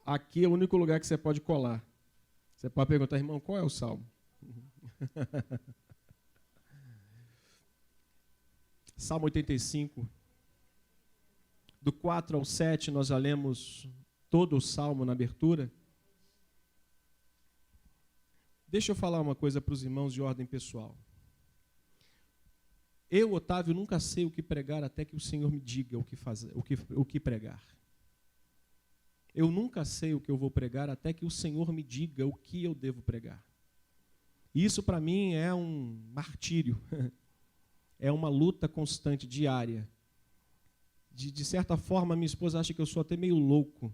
aqui é o único lugar que você pode colar. Você pode perguntar, irmão, qual é o salmo? Salmo 85. Do 4 ao 7, nós já lemos todo o salmo na abertura. Deixa eu falar uma coisa para os irmãos de ordem pessoal. Eu, Otávio, nunca sei o que pregar até que o Senhor me diga o que fazer, o que pregar. Eu nunca sei o que eu vou pregar até que o Senhor me diga o que eu devo pregar. E isso para mim é um martírio, é uma luta constante, diária. De certa forma, minha esposa acha que eu sou até meio louco.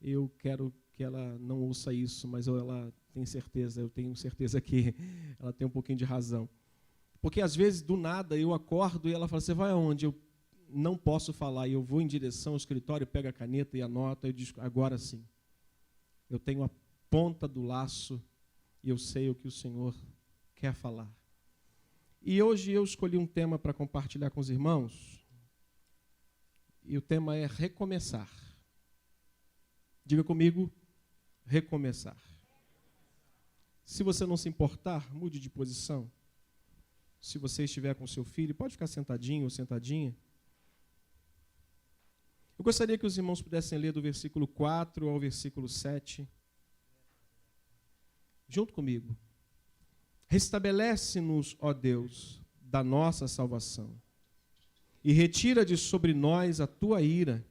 Eu quero que ela não ouça isso, mas ela tem certeza, eu tenho certeza que ela tem um pouquinho de razão. Porque às vezes, do nada, eu acordo e ela fala, você vai aonde? Eu não posso falar, e eu vou em direção ao escritório, pego a caneta e anoto, e eu digo, agora sim. Eu tenho a ponta do laço e eu sei o que o Senhor quer falar. E hoje eu escolhi um tema para compartilhar com os irmãos, e o tema é recomeçar. Diga comigo, recomeçar. Se você não se importar, mude de posição. Se você estiver com seu filho, pode ficar sentadinho ou sentadinha. Eu gostaria que os irmãos pudessem ler do versículo 4 ao versículo 7. Junto comigo. Restabelece-nos, ó Deus, da nossa salvação, e retira de sobre nós a tua ira.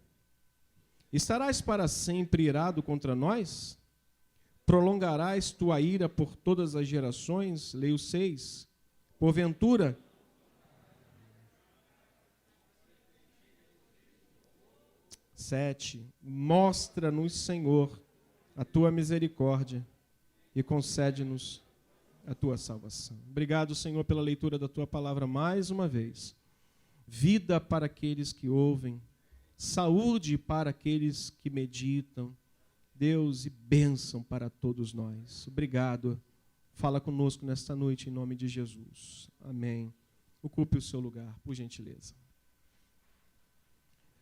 Estarás para sempre irado contra nós? Prolongarás tua ira por todas as gerações? Leio 6. Porventura, mostra-nos, Senhor, a tua misericórdia e concede-nos a tua salvação. Obrigado, Senhor, pela leitura da tua palavra mais uma vez. Vida para aqueles que ouvem, saúde para aqueles que meditam, Deus, e bênção para todos nós. Obrigado. Fala conosco nesta noite, em nome de Jesus. Amém. Ocupe o seu lugar, por gentileza.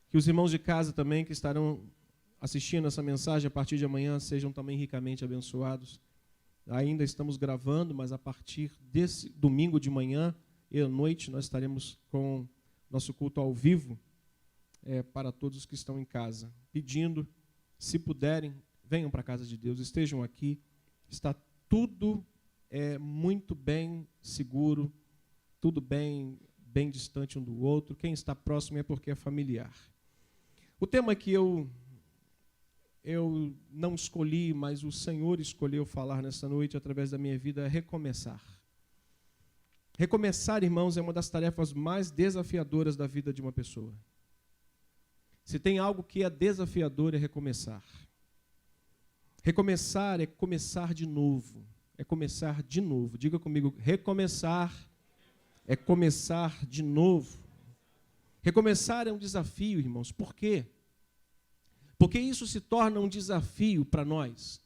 Que os irmãos de casa também, que estarão assistindo essa mensagem a partir de amanhã, sejam também ricamente abençoados. Ainda estamos gravando, mas a partir desse domingo de manhã e à noite, nós estaremos com nosso culto ao vivo para todos que estão em casa. Pedindo, se puderem, venham para a casa de Deus, estejam aqui. Está tudo muito bem seguro, tudo bem distante um do outro. Quem está próximo é porque é familiar. O tema que eu não escolhi, mas o Senhor escolheu falar nessa noite através da minha vida é recomeçar. Recomeçar, irmãos, é uma das tarefas mais desafiadoras da vida de uma pessoa. Se tem algo que é desafiador, é recomeçar. Recomeçar é começar de novo. É começar de novo. Diga comigo, recomeçar é começar de novo. Recomeçar é um desafio, irmãos. Por quê? Porque isso se torna um desafio para nós.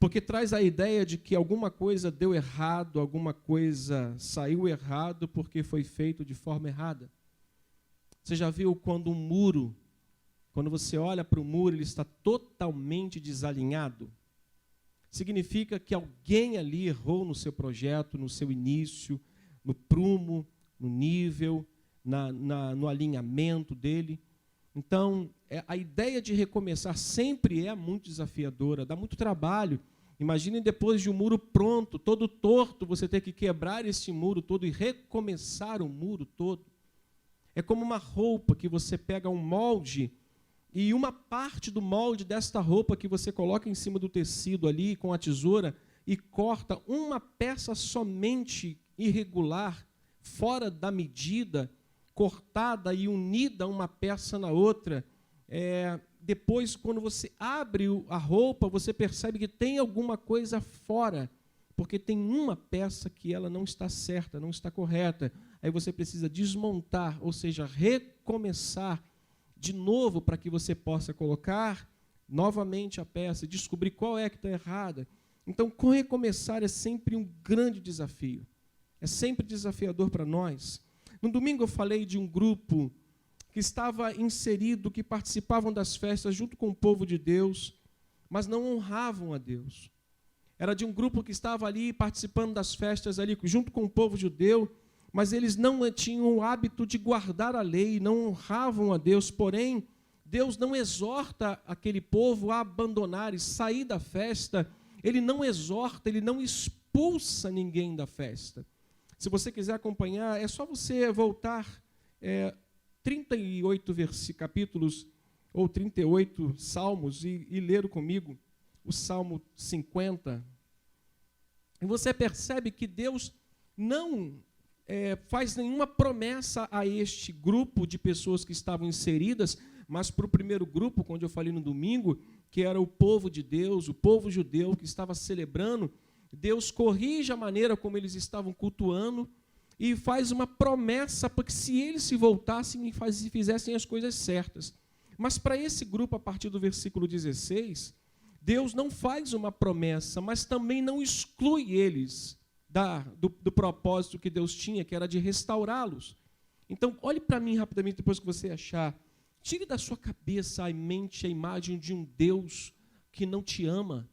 Porque traz a ideia de que alguma coisa deu errado, alguma coisa saiu errado porque foi feito de forma errada. Você já viu quando um muro, quando você olha para o muro, ele está totalmente desalinhado? Significa que alguém ali errou no seu projeto, no seu início, no prumo, no nível, no alinhamento dele. Então, a ideia de recomeçar sempre é muito desafiadora, dá muito trabalho. Imaginem depois de um muro pronto, todo torto, você ter que quebrar esse muro todo e recomeçar o muro todo. É como uma roupa que você pega um molde e uma parte do molde desta roupa que você coloca em cima do tecido ali com a tesoura e corta uma peça somente irregular, fora da medida, cortada e unida uma peça na outra. Depois, quando você abre a roupa, você percebe que tem alguma coisa fora, porque tem uma peça que ela não está certa, não está correta. Aí você precisa desmontar, ou seja, recomeçar de novo para que você possa colocar novamente a peça e descobrir qual é que está errada. Então, recomeçar é sempre um grande desafio. É sempre desafiador para nós. No domingo eu falei de um grupo que estava inserido, que participavam das festas junto com o povo de Deus, mas não honravam a Deus. Era de um grupo que estava ali participando das festas ali junto com o povo judeu, mas eles não tinham o hábito de guardar a lei, não honravam a Deus. Porém, Deus não exorta aquele povo a abandonar e sair da festa. Ele não exorta, ele não expulsa ninguém da festa. Se você quiser acompanhar, é só você voltar 38 capítulos ou 38 salmos e ler comigo o Salmo 50. E você percebe que Deus não faz nenhuma promessa a este grupo de pessoas que estavam inseridas, mas para o primeiro grupo, onde eu falei no domingo, que era o povo de Deus, o povo judeu que estava celebrando, Deus corrige a maneira como eles estavam cultuando e faz uma promessa para que se eles se voltassem e fizessem as coisas certas. Mas para esse grupo, a partir do versículo 16, Deus não faz uma promessa, mas também não exclui eles do propósito que Deus tinha, que era de restaurá-los. Então, olhe para mim rapidamente, depois que você achar. Tire da sua cabeça a mente, a imagem de um Deus que não te ama.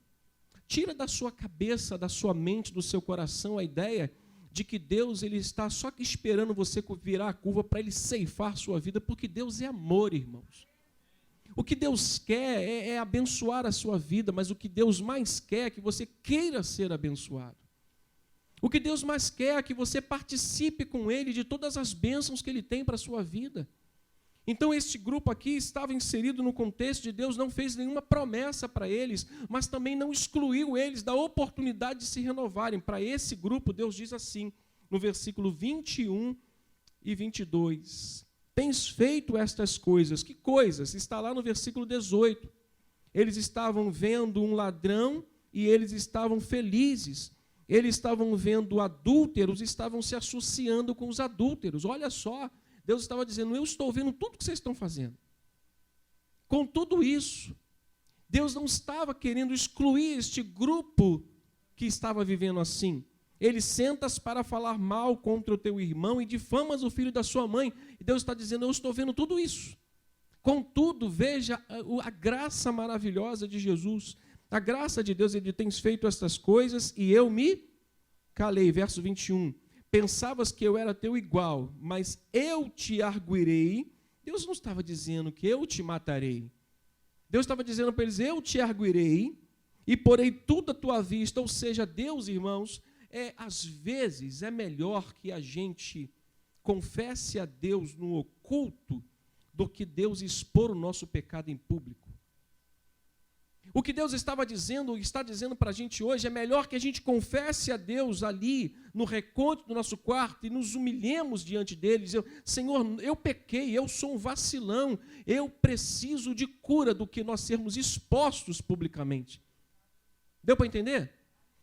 Tira da sua cabeça, da sua mente, do seu coração a ideia de que Deus ele está só que esperando você virar a curva para ele ceifar sua vida, porque Deus é amor, irmãos. O que Deus quer é abençoar a sua vida, mas o que Deus mais quer é que você queira ser abençoado. O que Deus mais quer é que você participe com Ele de todas as bênçãos que Ele tem para a sua vida. Então, este grupo aqui estava inserido no contexto de Deus, não fez nenhuma promessa para eles, mas também não excluiu eles da oportunidade de se renovarem. Para esse grupo, Deus diz assim, no versículo 21 e 22, tens feito estas coisas. Que coisas? Está lá no versículo 18. Eles estavam vendo um ladrão e eles estavam felizes. Eles estavam vendo adúlteros e estavam se associando com os adúlteros. Olha só, Deus estava dizendo, eu estou vendo tudo que vocês estão fazendo. Com tudo isso, Deus não estava querendo excluir este grupo que estava vivendo assim. Ele sentas para falar mal contra o teu irmão e difamas o filho da sua mãe. E Deus está dizendo, eu estou vendo tudo isso. Contudo, veja a graça maravilhosa de Jesus. A graça de Deus, ele tens feito estas coisas e eu me calei. Verso 21. Pensavas que eu era teu igual, mas eu te arguirei. Deus não estava dizendo que eu te matarei. Deus estava dizendo para eles, eu te arguirei e porei tudo à tua vista. Ou seja, Deus, irmãos, às vezes é melhor que a gente confesse a Deus no oculto do que Deus expor o nosso pecado em público. O que Deus estava dizendo, está dizendo para a gente hoje, é melhor que a gente confesse a Deus ali, no recôndito do nosso quarto, e nos humilhemos diante dele, dizendo, Senhor, eu pequei, eu sou um vacilão, eu preciso de cura, do que nós sermos expostos publicamente. Deu para entender?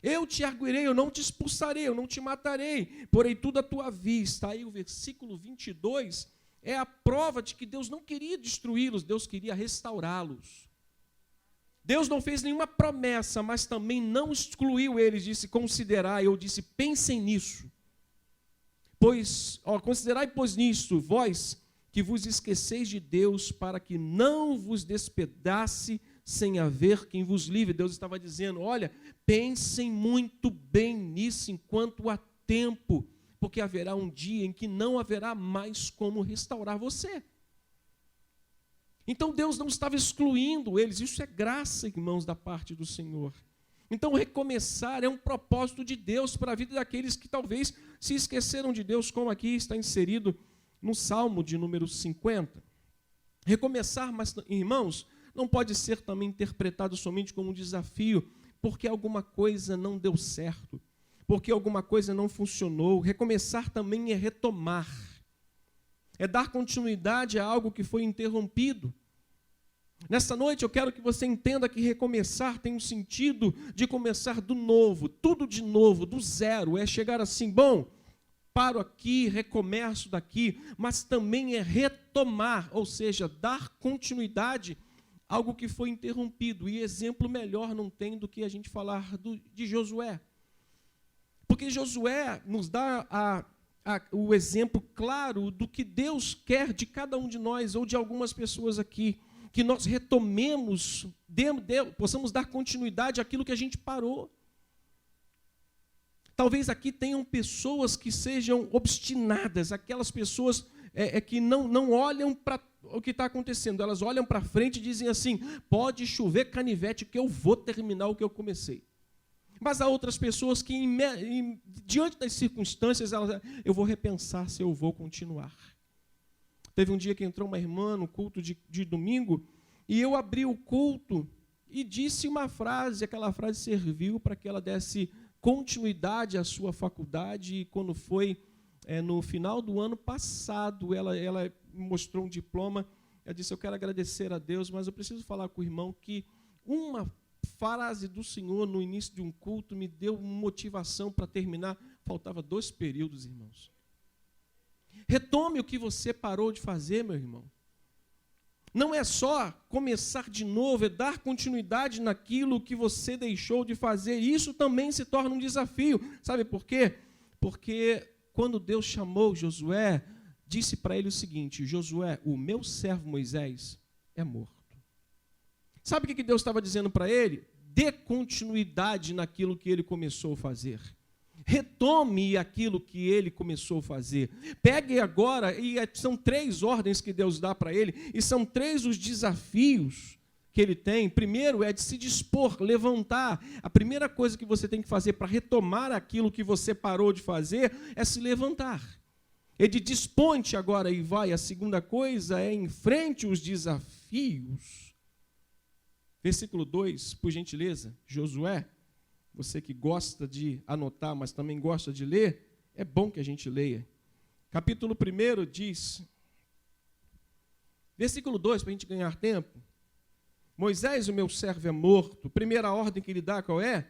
Eu te arguirei, eu não te expulsarei, eu não te matarei, porém tudo à tua vista. Aí o versículo 22 é a prova de que Deus não queria destruí-los, Deus queria restaurá-los. Deus não fez nenhuma promessa, mas também não excluiu eles, disse, considerai, eu disse, pensem nisso. Considerai, pois, nisto, vós que vos esqueceis de Deus, para que não vos despedace sem haver quem vos livre. Deus estava dizendo, olha, pensem muito bem nisso enquanto há tempo, porque haverá um dia em que não haverá mais como restaurar você. Então Deus não estava excluindo eles, isso é graça, irmãos, da parte do Senhor. Então recomeçar é um propósito de Deus para a vida daqueles que talvez se esqueceram de Deus, como aqui está inserido no Salmo de número 50. Recomeçar, mas, irmãos, não pode ser também interpretado somente como um desafio, porque alguma coisa não deu certo, porque alguma coisa não funcionou. Recomeçar também é retomar. É dar continuidade a algo que foi interrompido. Nessa noite eu quero que você entenda que recomeçar tem o sentido de começar do novo, tudo de novo, do zero. É chegar assim, bom, paro aqui, recomeço daqui, mas também é retomar, ou seja, dar continuidade a algo que foi interrompido. E exemplo melhor não tem do que a gente falar de Josué. Porque Josué nos dá o exemplo claro do que Deus quer de cada um de nós ou de algumas pessoas aqui. que nós retomemos, possamos dar continuidade àquilo que a gente parou. Talvez aqui tenham pessoas que sejam obstinadas, aquelas pessoas que não olham para o que está acontecendo, elas olham para frente e dizem assim, pode chover canivete que eu vou terminar o que eu comecei. Mas há outras pessoas que, diante das circunstâncias, eu vou repensar se eu vou continuar. Teve um dia que entrou uma irmã no culto de domingo, e eu abri o culto e disse uma frase, aquela frase serviu para que ela desse continuidade à sua faculdade, e quando foi no final do ano passado, ela mostrou um diploma, ela disse, eu quero agradecer a Deus, mas eu preciso falar com o irmão que uma frase do Senhor no início de um culto me deu motivação para terminar, faltava 2 períodos, irmãos. Retome o que você parou de fazer, meu irmão. Não é só começar de novo, é dar continuidade naquilo que você deixou de fazer. Isso também se torna um desafio. Sabe por quê? Porque quando Deus chamou Josué, disse para ele o seguinte, Josué, o meu servo Moisés é morto. Sabe o que Deus estava dizendo para ele? Dê continuidade naquilo que ele começou a fazer. Retome aquilo que ele começou a fazer. Pegue agora, e são 3 ordens que Deus dá para ele, e são 3 os desafios que ele tem. Primeiro é de se dispor, levantar. A primeira coisa que você tem que fazer para retomar aquilo que você parou de fazer é se levantar. Ele desponte agora e vai. A segunda coisa é enfrente os desafios. Versículo 2, por gentileza, Josué. Você que gosta de anotar, mas também gosta de ler, é bom que a gente leia. Capítulo 1 diz, versículo 2, para a gente ganhar tempo. Moisés, o meu servo, é morto. Primeira ordem que ele dá, qual é?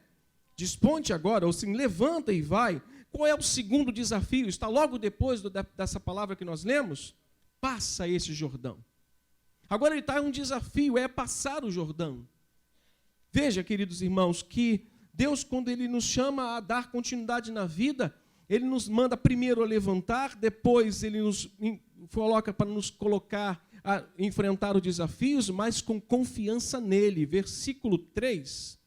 Desponte agora, ou sim, levanta e vai. Qual é o segundo desafio? Está logo depois dessa palavra que nós lemos? Passa esse Jordão. Agora ele está em um desafio, é passar o Jordão. Veja, queridos irmãos, que Deus, quando Ele nos chama a dar continuidade na vida, Ele nos manda primeiro a levantar, depois Ele nos coloca para nos colocar a enfrentar os desafios, mas com confiança nele. Versículo 3,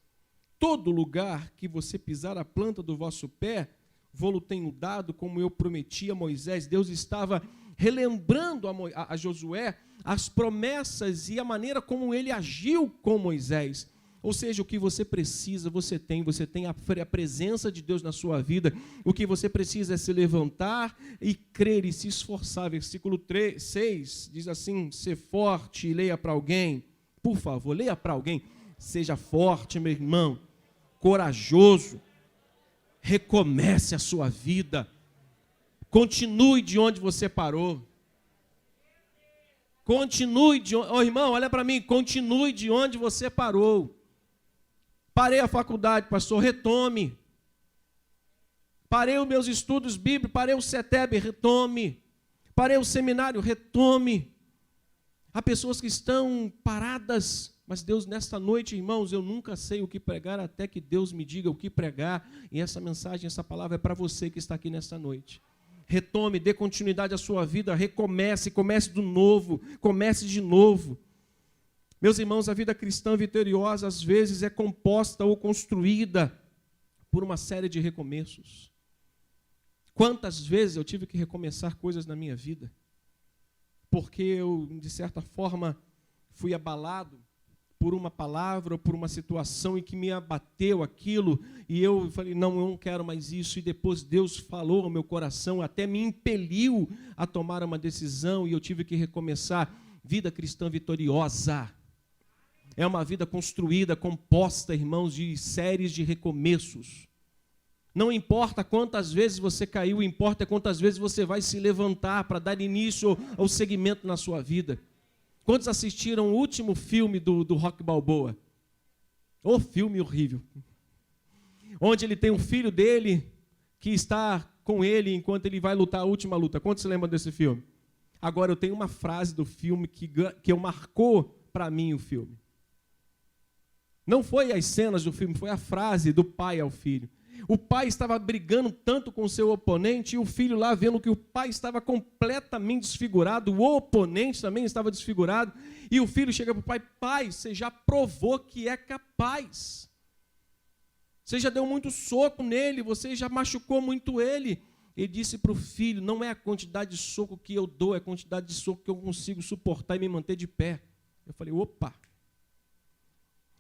todo lugar que você pisar a planta do vosso pé, vou-lo tenho dado, como eu prometi a Moisés. Deus estava relembrando a Josué as promessas e a maneira como ele agiu com Moisés. Ou seja, o que você precisa, você tem a presença de Deus na sua vida. O que você precisa é se levantar e crer e se esforçar. Versículo 6 diz assim, ser forte e leia para alguém. Por favor, leia para alguém. Seja forte, meu irmão, corajoso. Recomece a sua vida. Continue de onde você parou. Continue de onde... Oh, irmão, olha para mim. Continue de onde você parou. Parei a faculdade, pastor, retome. Parei os meus estudos bíblicos, parei o CETEB, retome. Parei o seminário, retome. Há pessoas que estão paradas, mas Deus, nesta noite, irmãos, eu nunca sei o que pregar até que Deus me diga o que pregar. E essa mensagem, essa palavra é para você que está aqui nesta noite. Retome, dê continuidade à sua vida, recomece, comece do novo, comece de novo. Meus irmãos, a vida cristã vitoriosa, às vezes, é composta ou construída por uma série de recomeços. Quantas vezes eu tive que recomeçar coisas na minha vida? Porque eu, de certa forma, fui abalado por uma palavra ou por uma situação em que me abateu aquilo, e eu falei, não, eu não quero mais isso, e depois Deus falou ao meu coração, até me impeliu a tomar uma decisão, e eu tive que recomeçar. Vida cristã vitoriosa é uma vida construída, composta, irmãos, de séries de recomeços. Não importa quantas vezes você caiu, importa quantas vezes você vai se levantar para dar início ao segmento na sua vida. Quantos assistiram o último filme do Rocky Balboa? O filme horrível. Onde ele tem um filho dele que está com ele enquanto ele vai lutar a última luta. Quantos se lembram desse filme? Agora eu tenho uma frase do filme que eu marcou para mim o filme. Não foi as cenas do filme, foi a frase do pai ao filho. O pai estava brigando tanto com o seu oponente, e o filho lá, vendo que o pai estava completamente desfigurado, o oponente também estava desfigurado, e o filho chega para o pai: pai, você já provou que é capaz. Você já deu muito soco nele, você já machucou muito ele. Ele disse para o filho: não é a quantidade de soco que eu dou, é a quantidade de soco que eu consigo suportar e me manter de pé. Eu falei: opa!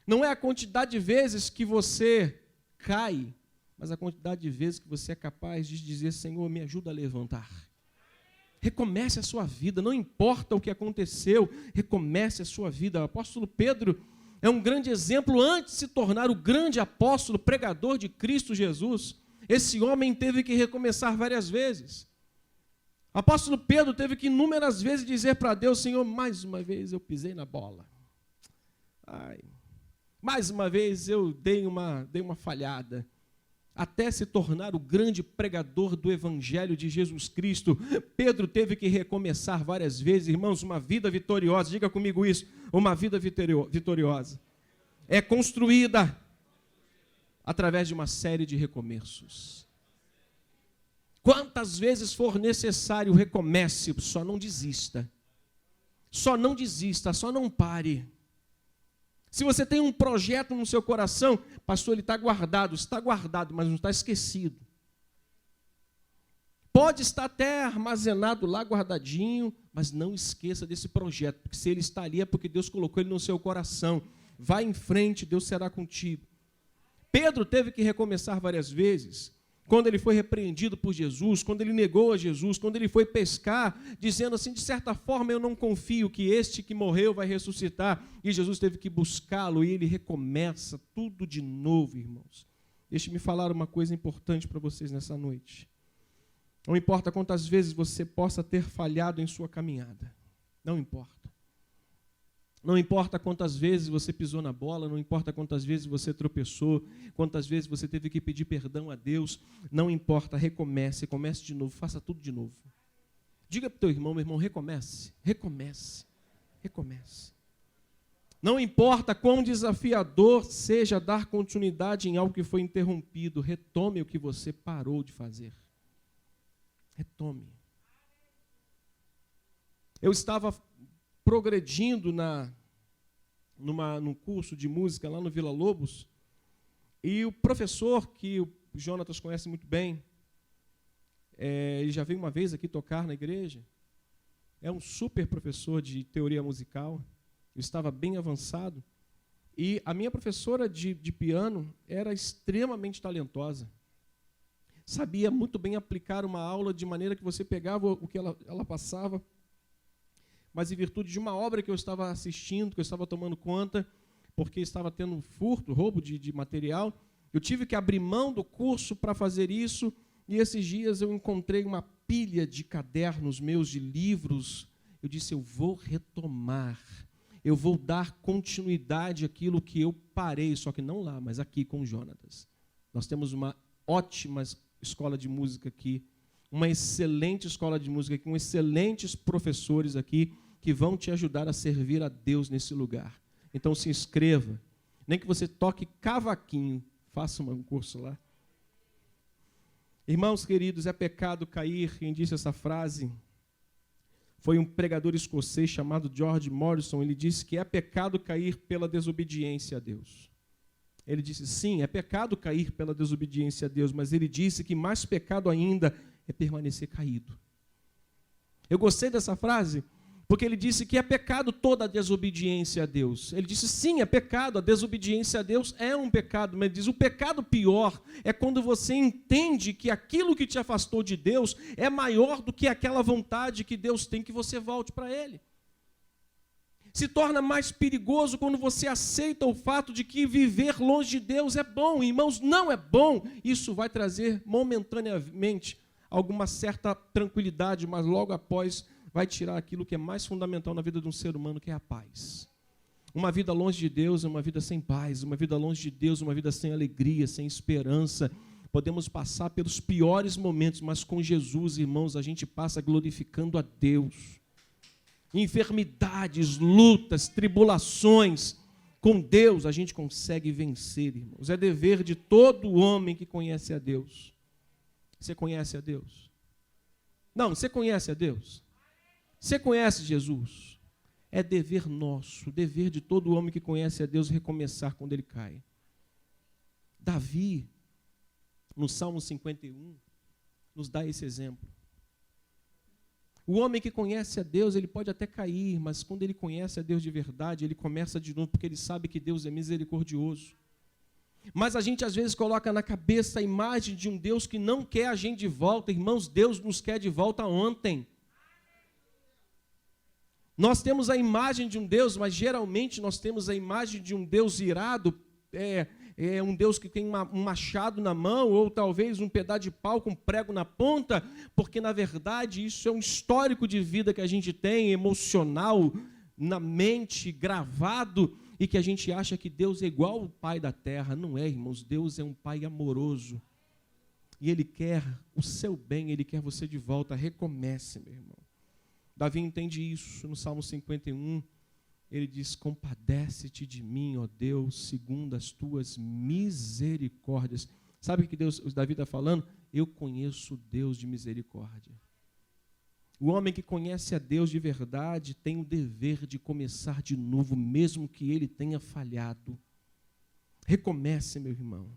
Não é a quantidade de vezes que você cai, mas a quantidade de vezes que você é capaz de dizer: Senhor, me ajuda a levantar. Recomece a sua vida, não importa o que aconteceu, recomece a sua vida. O apóstolo Pedro é um grande exemplo. Antes de se tornar o grande apóstolo, pregador de Cristo Jesus, esse homem teve que recomeçar várias vezes. O apóstolo Pedro teve que inúmeras vezes dizer para Deus: Senhor, mais uma vez eu pisei na bola. Mais uma vez eu dei uma falhada. Até se tornar o grande pregador do Evangelho de Jesus Cristo, Pedro teve que recomeçar várias vezes. Irmãos, uma vida vitoriosa, diga comigo isso, uma vida vitoriosa é construída através de uma série de recomeços. Quantas vezes for necessário, recomece, só não desista. Só não desista, só não pare. Se você tem um projeto no seu coração, pastor, ele está guardado, mas não está esquecido. Pode estar até armazenado lá, guardadinho, mas não esqueça desse projeto, porque se ele está ali é porque Deus colocou ele no seu coração. Vai em frente, Deus será contigo. Pedro teve que recomeçar várias vezes. Quando ele foi repreendido por Jesus, quando ele negou a Jesus, quando ele foi pescar, dizendo assim: de certa forma eu não confio que este que morreu vai ressuscitar, e Jesus teve que buscá-lo, e ele recomeça tudo de novo, irmãos. Deixe-me falar uma coisa importante para vocês nessa noite. Não importa quantas vezes você possa ter falhado em sua caminhada, não importa. Não importa quantas vezes você pisou na bola, não importa quantas vezes você tropeçou, quantas vezes você teve que pedir perdão a Deus, não importa, recomece de novo, faça tudo de novo. Diga para o teu irmão: meu irmão, recomece. Não importa quão desafiador seja dar continuidade em algo que foi interrompido, retome o que você parou de fazer. Retome. Eu estava progredindo num curso de música lá no Vila Lobos, e o professor, que o Jonatas conhece muito bem, ele já veio uma vez aqui tocar na igreja, é um super professor de teoria musical, eu estava bem avançado, e a minha professora de piano era extremamente talentosa, sabia muito bem aplicar uma aula de maneira que você pegava o que ela passava, mas em virtude de uma obra que eu estava assistindo, que eu estava tomando conta, porque estava tendo um furto, roubo de material, eu tive que abrir mão do curso para fazer isso, e esses dias eu encontrei uma pilha de cadernos meus, de livros. Eu disse: eu vou retomar, eu vou dar continuidade àquilo que eu parei, só que não lá, mas aqui com o Jonatas. Nós temos uma ótima escola de música aqui, uma excelente escola de música aqui, com excelentes professores aqui, que vão te ajudar a servir a Deus nesse lugar. Então se inscreva, nem que você toque cavaquinho, faça um curso lá. Irmãos queridos, é pecado cair. Quem disse essa frase foi um pregador escocês chamado George Morrison. Ele disse que é pecado cair pela desobediência a Deus. Ele disse: sim, é pecado cair pela desobediência a Deus, mas ele disse que mais pecado ainda é permanecer caído. Eu gostei dessa frase, porque ele disse que é pecado toda a desobediência a Deus. Ele disse: sim, é pecado, a desobediência a Deus é um pecado, mas ele diz: o pecado pior é quando você entende que aquilo que te afastou de Deus é maior do que aquela vontade que Deus tem que você volte para Ele. Se torna mais perigoso quando você aceita o fato de que viver longe de Deus é bom. Irmãos, não é bom. Isso vai trazer momentaneamente alguma certa tranquilidade, mas logo após vai tirar aquilo que é mais fundamental na vida de um ser humano, que é a paz. Uma vida longe de Deus é uma vida sem paz, uma vida longe de Deus é uma vida sem alegria, sem esperança. Podemos passar pelos piores momentos, mas com Jesus, irmãos, a gente passa glorificando a Deus. Enfermidades, lutas, tribulações, Com Deus a gente consegue vencer, irmãos. É dever de todo homem que conhece a Deus. Você conhece a Deus? Não, você conhece a Deus? Você conhece Jesus? É dever nosso, dever de todo homem que conhece a Deus recomeçar quando ele cai. Davi, no Salmo 51, nos dá esse exemplo. O homem que conhece a Deus, ele pode até cair, mas quando ele conhece a Deus de verdade, ele começa de novo, porque ele sabe que Deus é misericordioso. Mas a gente às vezes coloca na cabeça a imagem de um Deus que não quer a gente de volta. Irmãos, Deus nos quer de volta ontem. Nós temos a imagem de um Deus, mas geralmente nós temos a imagem de um Deus irado, um Deus que tem um machado na mão, ou talvez um pedaço de pau com prego na ponta, porque na verdade isso é um histórico de vida que a gente tem, emocional, na mente, gravado, e que a gente acha que Deus é igual ao Pai da terra. Não é, irmãos, Deus é um Pai amoroso, e Ele quer o seu bem, Ele quer você de volta. Recomece, meu irmão. Davi entende isso no Salmo 51, ele diz: compadece-te de mim, ó Deus, segundo as tuas misericórdias. Sabe o que Davi está falando? Eu conheço o Deus de misericórdia. O homem que conhece a Deus de verdade tem o dever de começar de novo, mesmo que ele tenha falhado. Recomece, meu irmão.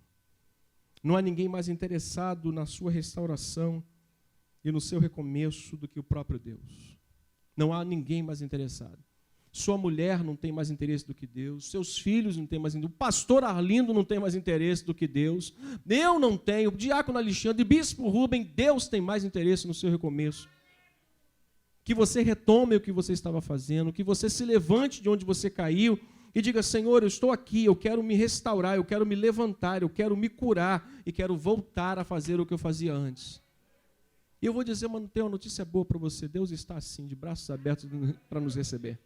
Não há ninguém mais interessado na sua restauração e no seu recomeço do que o próprio Deus. Não há ninguém mais interessado. Sua mulher não tem mais interesse do que Deus, seus filhos não têm mais interesse, o pastor Arlindo não tem mais interesse do que Deus, eu não tenho, o diácono Alexandre, bispo Rubem, Deus tem mais interesse no seu recomeço. Que você retome o que você estava fazendo, que você se levante de onde você caiu e diga: Senhor, eu estou aqui, eu quero me restaurar, eu quero me levantar, eu quero me curar e quero voltar a fazer o que eu fazia antes. E eu vou dizer, mano, tem uma notícia boa para você. Deus está assim, de braços abertos para nos receber.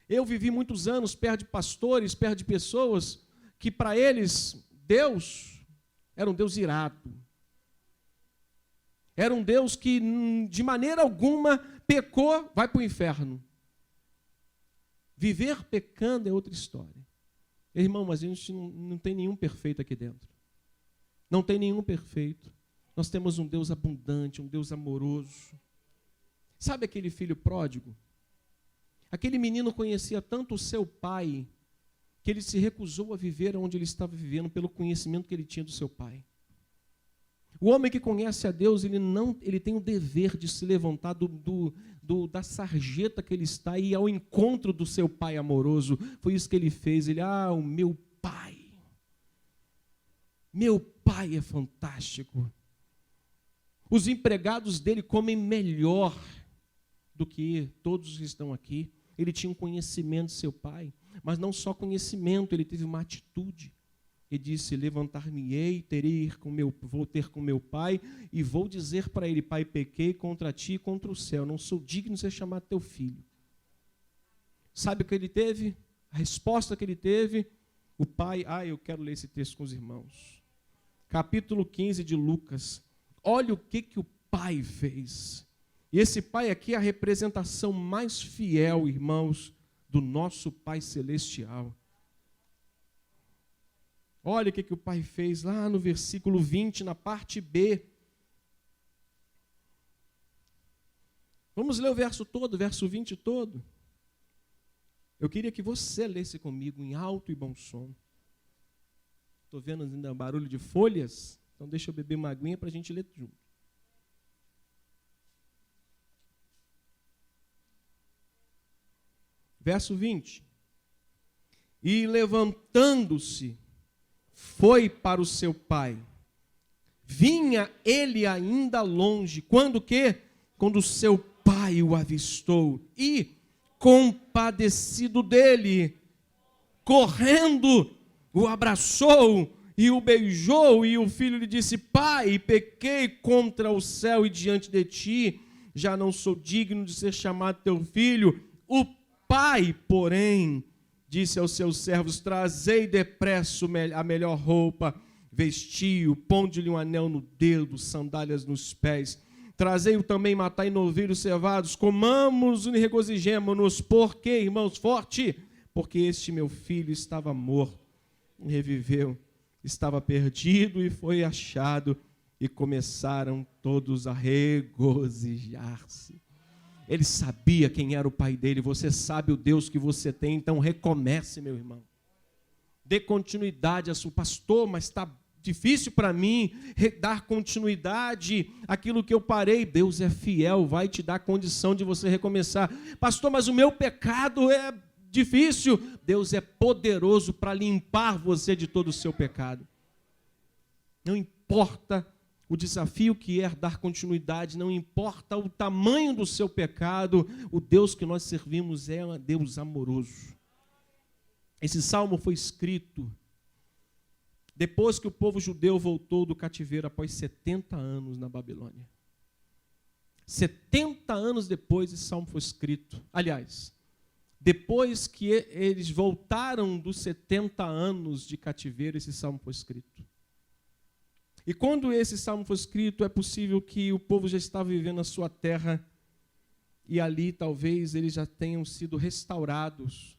Eu vivi muitos anos perto de pastores, perto de pessoas que para eles Deus era um Deus irado. Era um Deus que de maneira alguma pecou, vai para o inferno. Viver pecando é outra história. Irmão, mas a gente não tem nenhum perfeito aqui dentro. Não tem nenhum perfeito. Nós temos um Deus abundante, um Deus amoroso. Sabe aquele filho pródigo? Aquele menino conhecia tanto o seu pai, que ele se recusou a viver onde ele estava vivendo, pelo conhecimento que ele tinha do seu pai. O homem que conhece a Deus, ele tem o dever de se levantar da sarjeta que ele está e ir ao encontro do seu pai amoroso. Foi isso que ele fez. Ele, o meu pai é fantástico. Os empregados dele comem melhor do que todos os que estão aqui. Ele tinha um conhecimento de seu pai, mas não só conhecimento, ele teve uma atitude. Ele disse: levantar-me-ei, vou ter com meu pai, e vou dizer para ele: pai, pequei contra ti e contra o céu, não sou digno de ser chamado teu filho. Sabe o que ele teve? A resposta que ele teve, o pai, eu quero ler esse texto com os irmãos. Capítulo 15 de Lucas. Olha o que o pai fez. E esse pai aqui é a representação mais fiel, irmãos, do nosso Pai Celestial. Olha o que o pai fez lá no versículo 20, na parte B. Vamos ler o verso todo, o verso 20 todo. Eu queria que você lesse comigo em alto e bom som. Estou vendo ainda barulho de folhas, então deixa eu beber uma aguinha para a gente ler junto. Verso 20. E levantando-se, foi para o seu pai. Vinha ele ainda longe. Quando quê? Quando seu pai o avistou. E, compadecido dele, correndo, o abraçou e o beijou. E o filho lhe disse: pai, pequei contra o céu e diante de ti. Já não sou digno de ser chamado teu filho. O pai, porém, disse aos seus servos: trazei depressa a melhor roupa, vestiu, ponde-lhe um anel no dedo, sandálias nos pés. Trazei-o também, matai novilhos cevados, comamos e regozijemo-nos, porque, irmãos, forte, porque este meu filho estava morto, reviveu, estava perdido e foi achado, e começaram todos a regozijar-se. Ele sabia quem era o pai dele, você sabe o Deus que você tem, então recomece, meu irmão. Dê continuidade a seu pastor, mas está difícil para mim dar continuidade àquilo que eu parei. Deus é fiel, vai te dar condição de você recomeçar. Pastor, mas o meu pecado é difícil. Deus é poderoso para limpar você de todo o seu pecado. Não importa o desafio que é dar continuidade, não importa o tamanho do seu pecado, o Deus que nós servimos é um Deus amoroso. Esse salmo foi escrito depois que o povo judeu voltou do cativeiro após 70 anos na Babilônia. 70 anos depois esse salmo foi escrito. Aliás, depois que eles voltaram dos 70 anos de cativeiro, esse salmo foi escrito. E quando esse salmo foi escrito, é possível que o povo já estava vivendo a sua terra e ali talvez eles já tenham sido restaurados.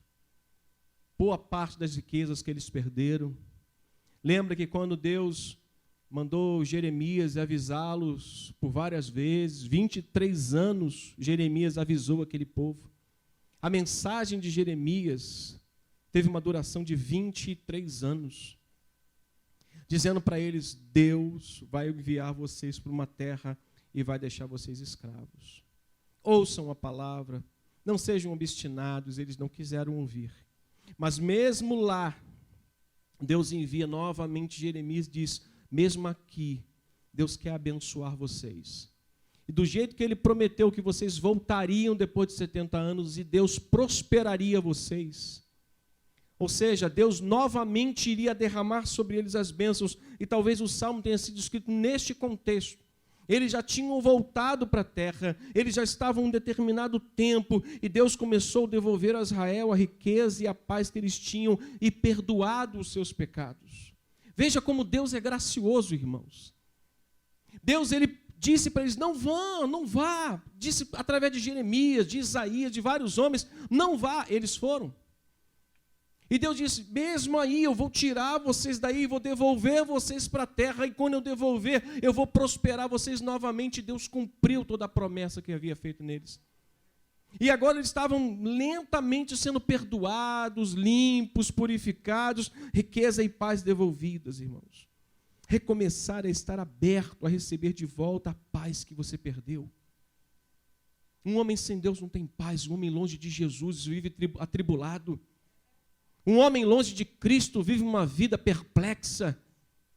Boa parte das riquezas que eles perderam. Lembra que quando Deus mandou Jeremias avisá-los por várias vezes, 23 anos Jeremias avisou aquele povo. A mensagem de Jeremias teve uma duração de 23 anos, dizendo para eles, Deus vai enviar vocês para uma terra e vai deixar vocês escravos. Ouçam a palavra, não sejam obstinados, eles não quiseram ouvir. Mas mesmo lá, Deus envia novamente Jeremias e diz, mesmo aqui, Deus quer abençoar vocês. E do jeito que Ele prometeu que vocês voltariam depois de 70 anos e Deus prosperaria vocês. Ou seja, Deus novamente iria derramar sobre eles as bênçãos. E talvez o Salmo tenha sido escrito neste contexto. Eles já tinham voltado para a terra, eles já estavam um determinado tempo, e Deus começou a devolver a Israel a riqueza e a paz que eles tinham, e perdoado os seus pecados. Veja como Deus é gracioso, irmãos. Deus, Ele disse para eles, não vá, disse através de Jeremias, de Isaías, de vários homens, não vá, eles foram. E Deus disse, mesmo aí eu vou tirar vocês daí, vou devolver vocês para a terra, e quando eu devolver, eu vou prosperar vocês novamente. Deus cumpriu toda a promessa que havia feito neles. E agora eles estavam lentamente sendo perdoados, limpos, purificados, riqueza e paz devolvidas, irmãos. Recomeçar é estar aberto a receber de volta a paz que você perdeu. Um homem sem Deus não tem paz, um homem longe de Jesus vive atribulado. Um homem longe de Cristo vive uma vida perplexa,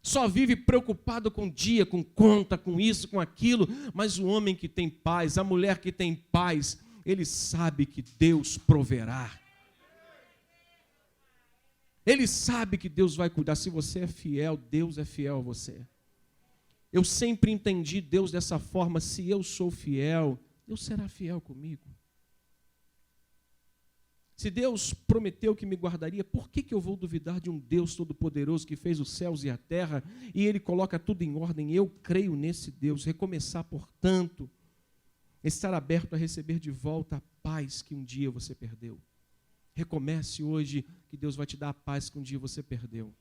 só vive preocupado com o dia, com conta, com isso, com aquilo. Mas o homem que tem paz, a mulher que tem paz, ele sabe que Deus proverá. Ele sabe que Deus vai cuidar. Se você é fiel, Deus é fiel a você. Eu sempre entendi Deus dessa forma, se eu sou fiel, Deus será fiel comigo. Se Deus prometeu que me guardaria, por que eu vou duvidar de um Deus todo-poderoso que fez os céus e a terra e Ele coloca tudo em ordem? Eu creio nesse Deus. Recomeçar, portanto, estar aberto a receber de volta a paz que um dia você perdeu. Recomece hoje que Deus vai te dar a paz que um dia você perdeu.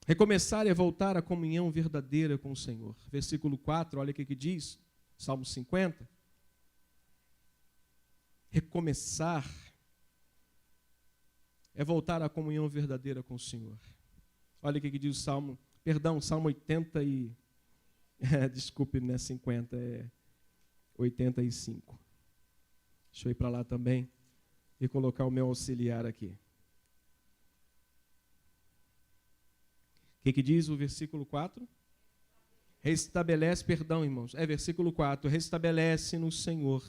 Recomeçar é voltar à comunhão verdadeira com o Senhor. Versículo 4, olha o que diz, Salmo 50. Recomeçar é voltar à comunhão verdadeira com o Senhor. Olha o que diz o Salmo, Salmo 80 e... desculpe, não é 50, é 85. Deixa eu ir para lá também e colocar o meu auxiliar aqui. O que diz o versículo 4? Restabelece, perdão, irmãos, versículo 4, restabelece no Senhor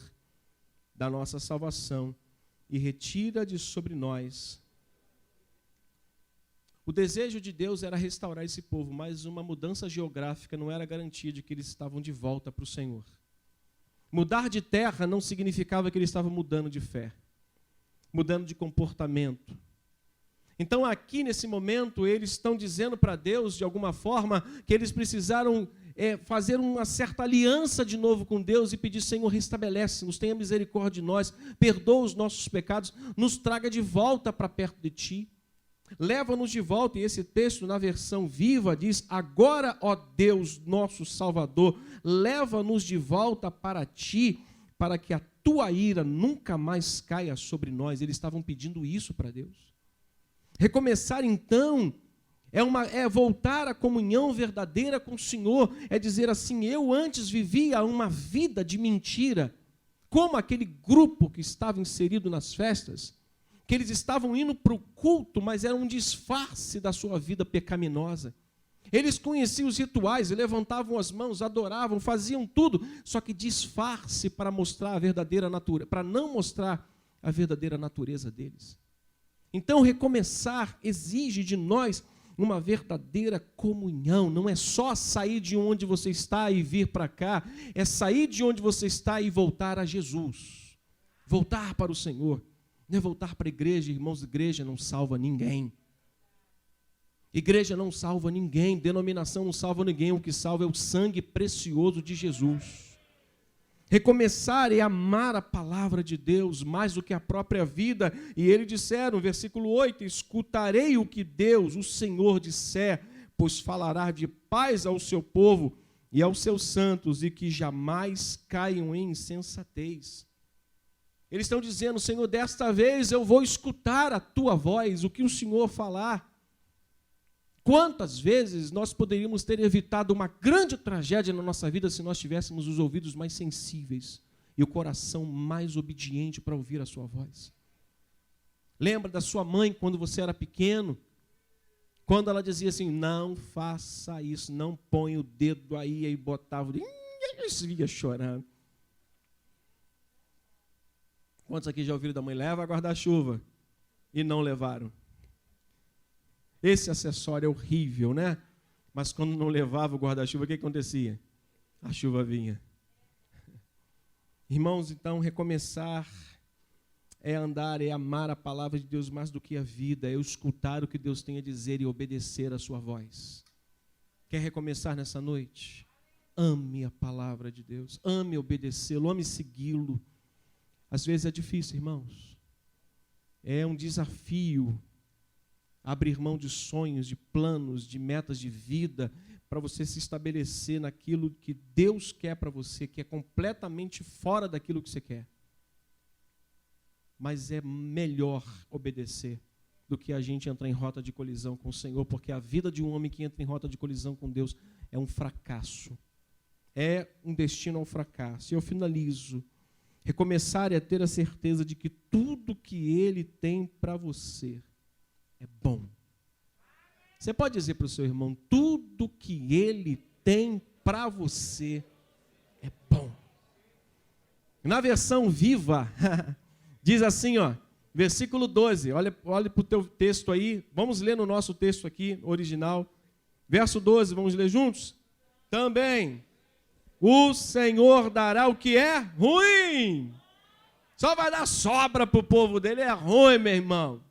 da nossa salvação e retira de sobre nós. O desejo de Deus era restaurar esse povo, mas uma mudança geográfica não era garantia de que eles estavam de volta para o Senhor. Mudar de terra não significava que eles estavam mudando de fé, mudando de comportamento. Então aqui nesse momento eles estão dizendo para Deus, de alguma forma, que eles precisaram fazer uma certa aliança de novo com Deus e pedir: Senhor, restabelece-nos, tenha misericórdia de nós, perdoa os nossos pecados, nos traga de volta para perto de Ti. Leva-nos de volta, e esse texto na versão Viva diz: agora, ó Deus, nosso Salvador, leva-nos de volta para Ti, para que a Tua ira nunca mais caia sobre nós. Eles estavam pedindo isso para Deus. Recomeçar então é voltar à comunhão verdadeira com o Senhor, é dizer assim: eu antes vivia uma vida de mentira, como aquele grupo que estava inserido nas festas, que eles estavam indo para o culto, mas era um disfarce da sua vida pecaminosa. Eles conheciam os rituais, levantavam as mãos, adoravam, faziam tudo, só que disfarce para mostrar a verdadeira natureza, para não mostrar a verdadeira natureza deles. Então, recomeçar exige de nós uma verdadeira comunhão. Não é só sair de onde você está e vir para cá, é sair de onde você está e voltar a Jesus, voltar para o Senhor. Não é voltar para a igreja, irmãos. Igreja não salva ninguém. Igreja não salva ninguém, denominação não salva ninguém. O que salva é o sangue precioso de Jesus. Recomeçar é amar a palavra de Deus mais do que a própria vida. E eles disseram, versículo 8: escutarei o que Deus, o Senhor, disser, pois falará de paz ao seu povo e aos seus santos, e que jamais caiam em insensatez. Eles estão dizendo: Senhor, desta vez eu vou escutar a Tua voz, o que o Senhor falar. Quantas vezes nós poderíamos ter evitado uma grande tragédia na nossa vida se nós tivéssemos os ouvidos mais sensíveis e o coração mais obediente para ouvir a sua voz? Lembra da sua mãe quando você era pequeno? Quando ela dizia assim: não faça isso, não põe o dedo aí botava, e ia chorando. Quantos aqui já ouviram da mãe: leva guarda-chuva, e não levaram? Esse acessório é horrível, né? Mas quando não levava o guarda-chuva, o que acontecia? A chuva vinha. Irmãos, então, recomeçar é andar, é amar a palavra de Deus mais do que a vida, é escutar o que Deus tem a dizer e obedecer a sua voz. Quer recomeçar nessa noite? Ame a palavra de Deus, ame obedecê-lo, ame segui-lo. Às vezes é difícil, irmãos. É um desafio abrir mão de sonhos, de planos, de metas de vida, para você se estabelecer naquilo que Deus quer para você, que é completamente fora daquilo que você quer. Mas é melhor obedecer do que a gente entrar em rota de colisão com o Senhor, porque a vida de um homem que entra em rota de colisão com Deus é um fracasso. É um destino ao fracasso. E eu finalizo. Recomeçar é ter a certeza de que tudo que Ele tem para você é bom. Você pode dizer para o seu irmão: tudo que Ele tem para você é bom. Na versão Viva, diz assim, ó, versículo 12, olha para o teu texto aí, vamos ler no nosso texto aqui, original, verso 12, vamos ler juntos? Também, o Senhor dará o que é ruim, só vai dar sobra para o povo dele, é ruim, meu irmão.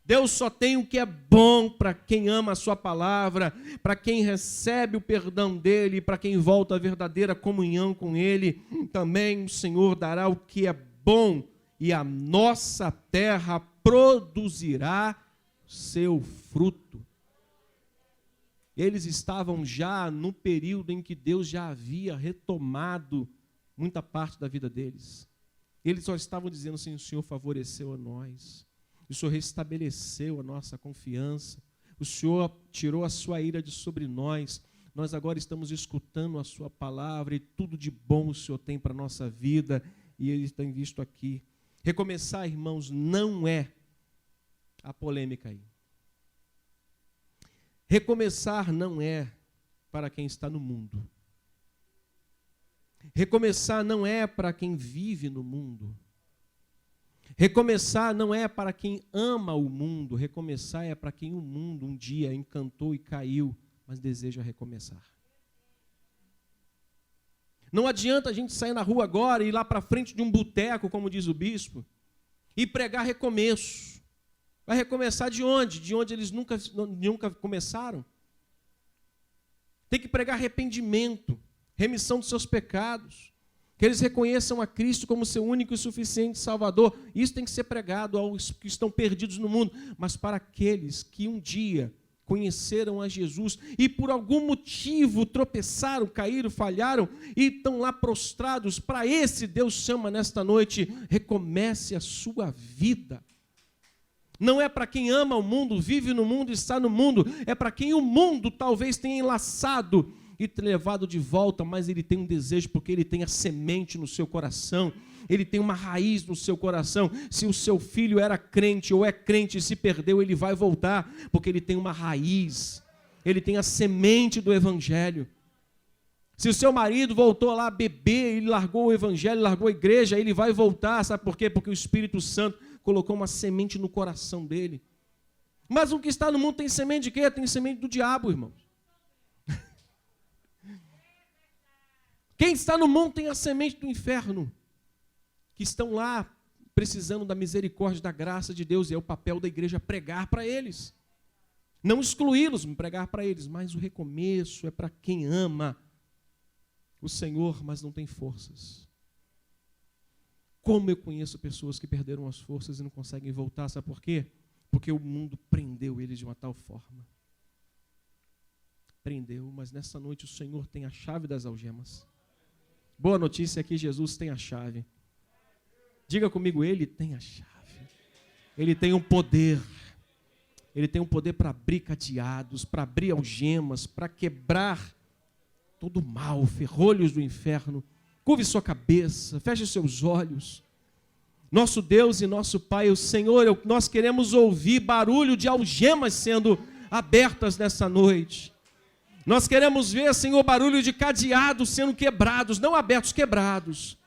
Deus só tem o que é bom para quem ama a sua palavra, para quem recebe o perdão dele, para quem volta à verdadeira comunhão com ele. Também o Senhor dará o que é bom, e a nossa terra produzirá seu fruto. Eles estavam já no período em que Deus já havia retomado muita parte da vida deles. Eles só estavam dizendo assim: o Senhor favoreceu a nós. O Senhor restabeleceu a nossa confiança. O Senhor tirou a sua ira de sobre nós. Nós agora estamos escutando a sua palavra e tudo de bom o Senhor tem para a nossa vida. E eles têm visto aqui. Recomeçar, irmãos, não é a polêmica aí. Recomeçar não é para quem está no mundo. Recomeçar não é para quem vive no mundo. Recomeçar não é para quem ama o mundo, recomeçar é para quem o mundo um dia encantou e caiu, mas deseja recomeçar. Não adianta a gente sair na rua agora e ir lá para frente de um boteco, como diz o bispo, e pregar recomeço. Vai recomeçar de onde? De onde eles nunca começaram? Tem que pregar arrependimento, remissão dos seus pecados, que eles reconheçam a Cristo como seu único e suficiente Salvador. Isso tem que ser pregado aos que estão perdidos no mundo, mas para aqueles que um dia conheceram a Jesus e por algum motivo tropeçaram, caíram, falharam e estão lá prostrados, para esse Deus chama nesta noite: recomece a sua vida. Não é para quem ama o mundo, vive no mundo, está no mundo, é para quem o mundo talvez tenha enlaçado e levado de volta, mas ele tem um desejo, porque ele tem a semente no seu coração, ele tem uma raiz no seu coração. Se o seu filho era crente ou é crente e se perdeu, ele vai voltar, porque ele tem uma raiz, ele tem a semente do evangelho. Se o seu marido voltou lá a beber, ele largou o evangelho, largou a igreja, ele vai voltar, sabe por quê? Porque o Espírito Santo colocou uma semente no coração dele. Mas o que está no mundo tem semente de quê? Tem semente do diabo, irmãos. Quem está no mundo tem a semente do inferno, que estão lá precisando da misericórdia, da graça de Deus, e é o papel da igreja pregar para eles. Não excluí-los, pregar para eles, mas o recomeço é para quem ama o Senhor, mas não tem forças. Como eu conheço pessoas que perderam as forças e não conseguem voltar, sabe por quê? Porque o mundo prendeu eles de uma tal forma. Prendeu, mas nessa noite o Senhor tem a chave das algemas. Boa notícia é que Jesus tem a chave. Diga comigo, Ele tem a chave. Ele tem um poder. Ele tem um poder para abrir cadeados, para abrir algemas, para quebrar todo o mal, ferrolhos do inferno. Curve sua cabeça, feche seus olhos. Nosso Deus e nosso Pai, o Senhor, nós queremos ouvir barulho de algemas sendo abertas nessa noite. Nós queremos ver, Senhor, barulho de cadeados sendo quebrados, não abertos, quebrados.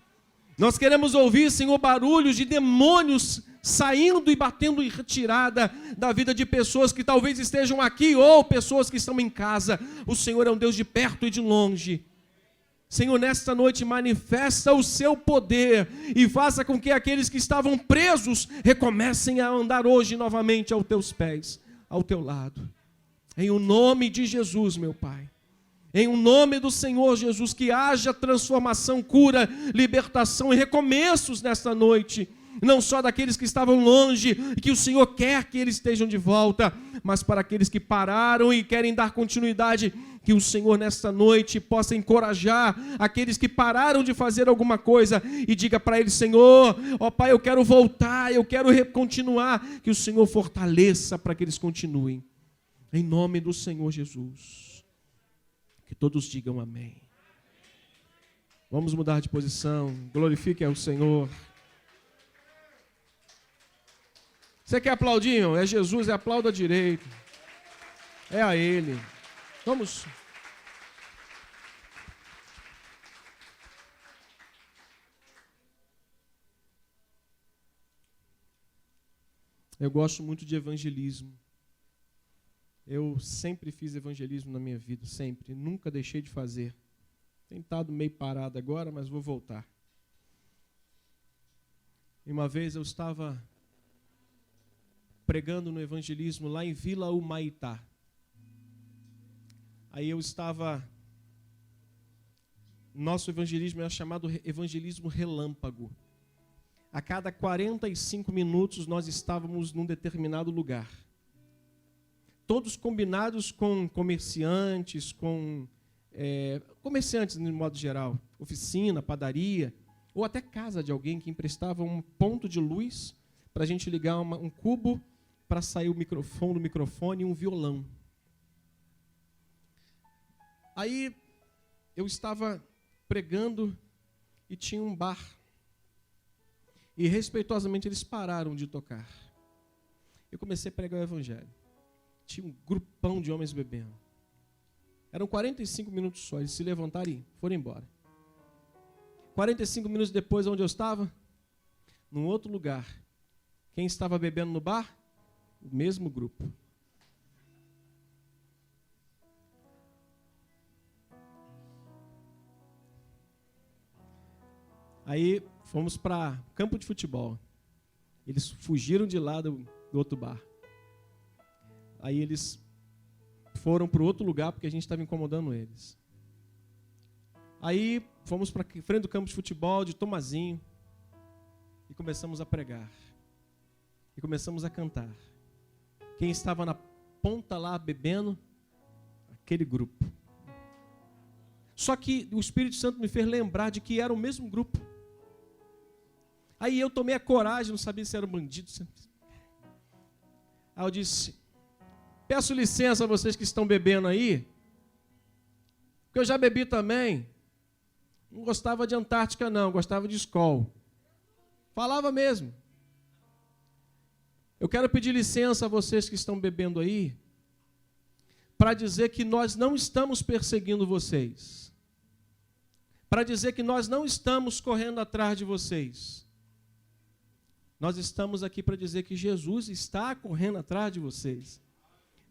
Nós queremos ouvir, Senhor, barulho de demônios saindo e batendo em retirada da vida de pessoas que talvez estejam aqui ou pessoas que estão em casa. O Senhor é um Deus de perto e de longe. Senhor, nesta noite manifesta o seu poder e faça com que aqueles que estavam presos recomecem a andar hoje novamente aos teus pés, ao teu lado. Em o nome de Jesus, meu Pai. Em o nome do Senhor Jesus, que haja transformação, cura, libertação e recomeços nesta noite. Não só daqueles que estavam longe, que o Senhor quer que eles estejam de volta, mas para aqueles que pararam e querem dar continuidade, que o Senhor nesta noite possa encorajar aqueles que pararam de fazer alguma coisa e diga para eles: Senhor, ó Pai, eu quero voltar, eu quero continuar, que o Senhor fortaleça para que eles continuem. Em nome do Senhor Jesus. Que todos digam amém. Vamos mudar de posição. Glorifique ao Senhor. Você quer aplaudir, irmão? É Jesus, aplauda direito. É a Ele. Vamos. Eu gosto muito de evangelismo. Eu sempre fiz evangelismo na minha vida, sempre. Nunca deixei de fazer. Tenho estado meio parado agora, mas vou voltar. E uma vez eu estava pregando no evangelismo lá em Vila Humaitá. Aí eu estava... Nosso evangelismo é chamado evangelismo relâmpago. A cada 45 minutos nós estávamos num determinado lugar. Todos combinados com comerciantes, comerciantes de modo geral, oficina, padaria, ou até casa de alguém que emprestava um ponto de luz para a gente ligar um cubo para sair o microfone do microfone e um violão. Aí eu estava pregando e tinha um bar. E respeitosamente eles pararam de tocar. Eu comecei a pregar o evangelho. Tinha um grupão de homens bebendo. Eram 45 minutos só. Eles se levantaram e foram embora. 45 minutos depois, onde eu estava? Num outro lugar. Quem estava bebendo no bar? O mesmo grupo. Aí fomos para campo de futebol. Eles fugiram de lá do outro bar. Aí eles foram para outro lugar porque a gente estava incomodando eles. Aí fomos para frente do campo de futebol de Tomazinho e começamos a pregar. E começamos a cantar. Quem estava na ponta lá bebendo? Aquele grupo. Só que o Espírito Santo me fez lembrar de que era o mesmo grupo. Aí eu tomei a coragem, não sabia se era um bandido. Aí eu disse, peço licença a vocês que estão bebendo aí, porque eu já bebi também. Não gostava de Antártica não, gostava de Skol. Falava mesmo. Eu quero pedir licença a vocês que estão bebendo aí, para dizer que nós não estamos perseguindo vocês. Para dizer que nós não estamos correndo atrás de vocês. Nós estamos aqui para dizer que Jesus está correndo atrás de vocês.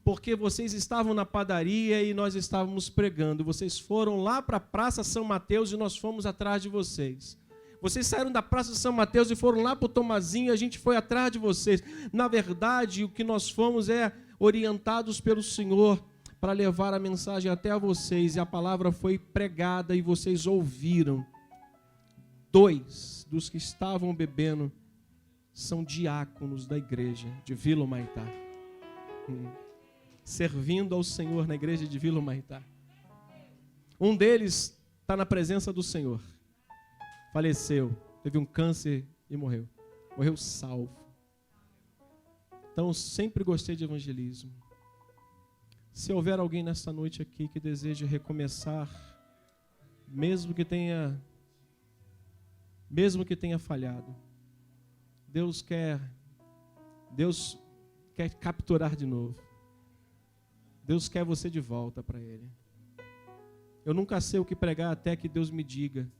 Porque vocês estavam na padaria e nós estávamos pregando. Vocês foram lá para a Praça São Mateus e nós fomos atrás de vocês. Vocês saíram da Praça São Mateus e foram lá para o Tomazinho e a gente foi atrás de vocês. Na verdade, o que nós fomos é orientados pelo Senhor para levar a mensagem até a vocês. E a palavra foi pregada e vocês ouviram. 2 dos que estavam bebendo são diáconos da igreja de Vila Humaitá. Servindo ao Senhor na igreja de Vila Humaitá. Um deles está na presença do Senhor. Faleceu, teve um câncer e morreu. Morreu salvo. Então, eu sempre gostei de evangelismo. Se houver alguém nesta noite aqui que deseja recomeçar, mesmo que tenha falhado, Deus quer capturar de novo. Deus quer você de volta para Ele. Eu nunca sei o que pregar até que Deus me diga.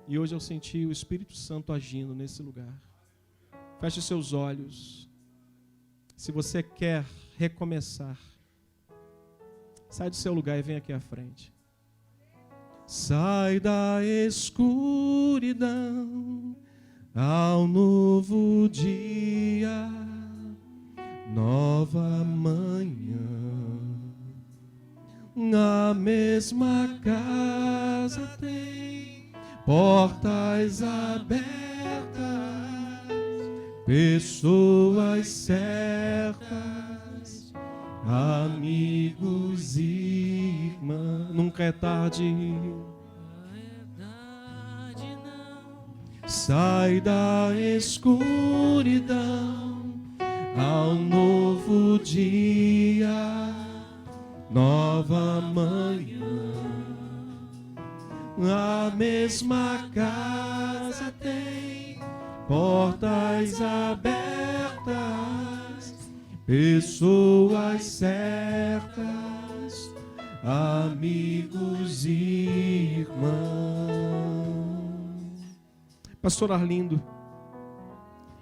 E hoje eu senti o Espírito Santo agindo nesse lugar. Feche seus olhos. Se você quer recomeçar, sai do seu lugar e vem aqui à frente. Sai da escuridão ao novo dia, nova manhã. Na mesma casa tem portas abertas, pessoas certas, amigos e irmãs. Nunca é tarde. Sai da escuridão ao novo dia, nova manhã. A mesma casa tem portas abertas, pessoas certas, amigos e irmãos. Pastor Arlindo,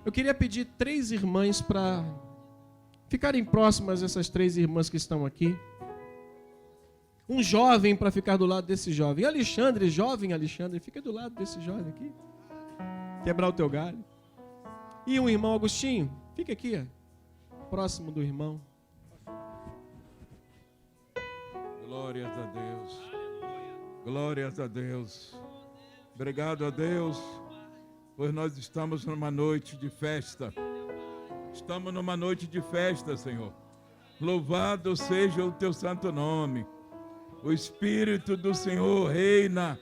eu queria pedir 3 irmãs para ficarem próximas dessas 3 irmãs que estão aqui. Um jovem para ficar do lado desse jovem. Alexandre, jovem Alexandre, fica do lado desse jovem aqui. Quebrar o teu galho. E um irmão Agostinho, fica aqui, ó, próximo do irmão. Glórias a Deus. Glórias a Deus. Obrigado a Deus, pois nós estamos numa noite de festa. Estamos numa noite de festa, Senhor. Louvado seja o teu santo nome. O Espírito do Senhor reina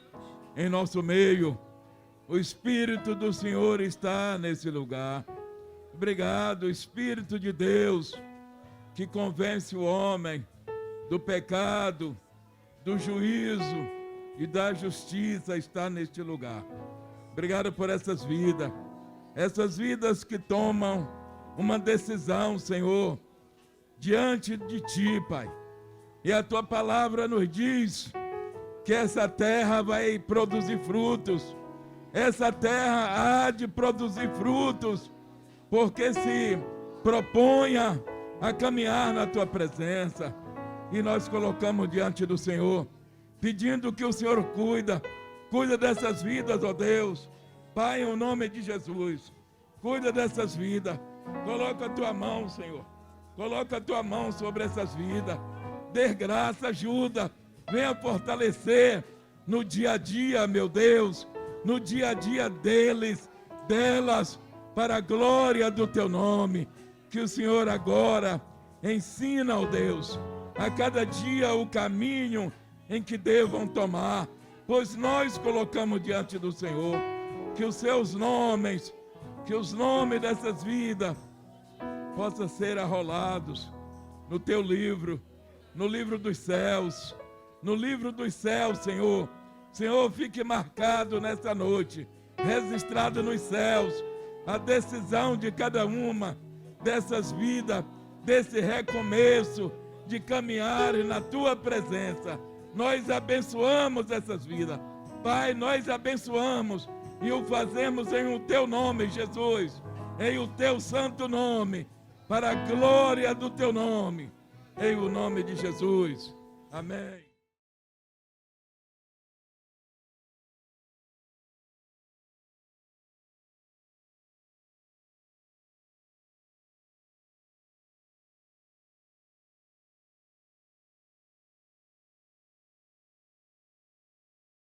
em nosso meio. O Espírito do Senhor está nesse lugar. Obrigado, Espírito de Deus, que convence o homem do pecado, do juízo e da justiça, está neste lugar. Obrigado por essas vidas que tomam uma decisão, Senhor, diante de Ti, Pai. E a Tua palavra nos diz que essa terra vai produzir frutos. Essa terra há de produzir frutos, porque se proponha a caminhar na Tua presença. E nós colocamos diante do Senhor, pedindo que o Senhor cuida dessas vidas, ó Deus. Pai, em nome de Jesus, cuida dessas vidas. Coloca a Tua mão, Senhor. Coloca a Tua mão sobre essas vidas. dê graça, ajuda, venha fortalecer no dia a dia, meu Deus, no dia a dia deles, delas, para a glória do teu nome. Que o Senhor agora ensina, ó Deus, a cada dia o caminho em que devam tomar, pois nós colocamos diante do Senhor. Que os seus nomes, que os nomes dessas vidas possam ser arrolados no teu livro, no livro dos céus, no livro dos céus, Senhor. Senhor, fique marcado nessa noite, registrado nos céus, a decisão de cada uma dessas vidas, desse recomeço de caminhar na tua presença. Nós abençoamos essas vidas, Pai, nós abençoamos e o fazemos em o teu nome, Jesus, em o teu santo nome, para a glória do teu nome, em o nome de Jesus. Amém.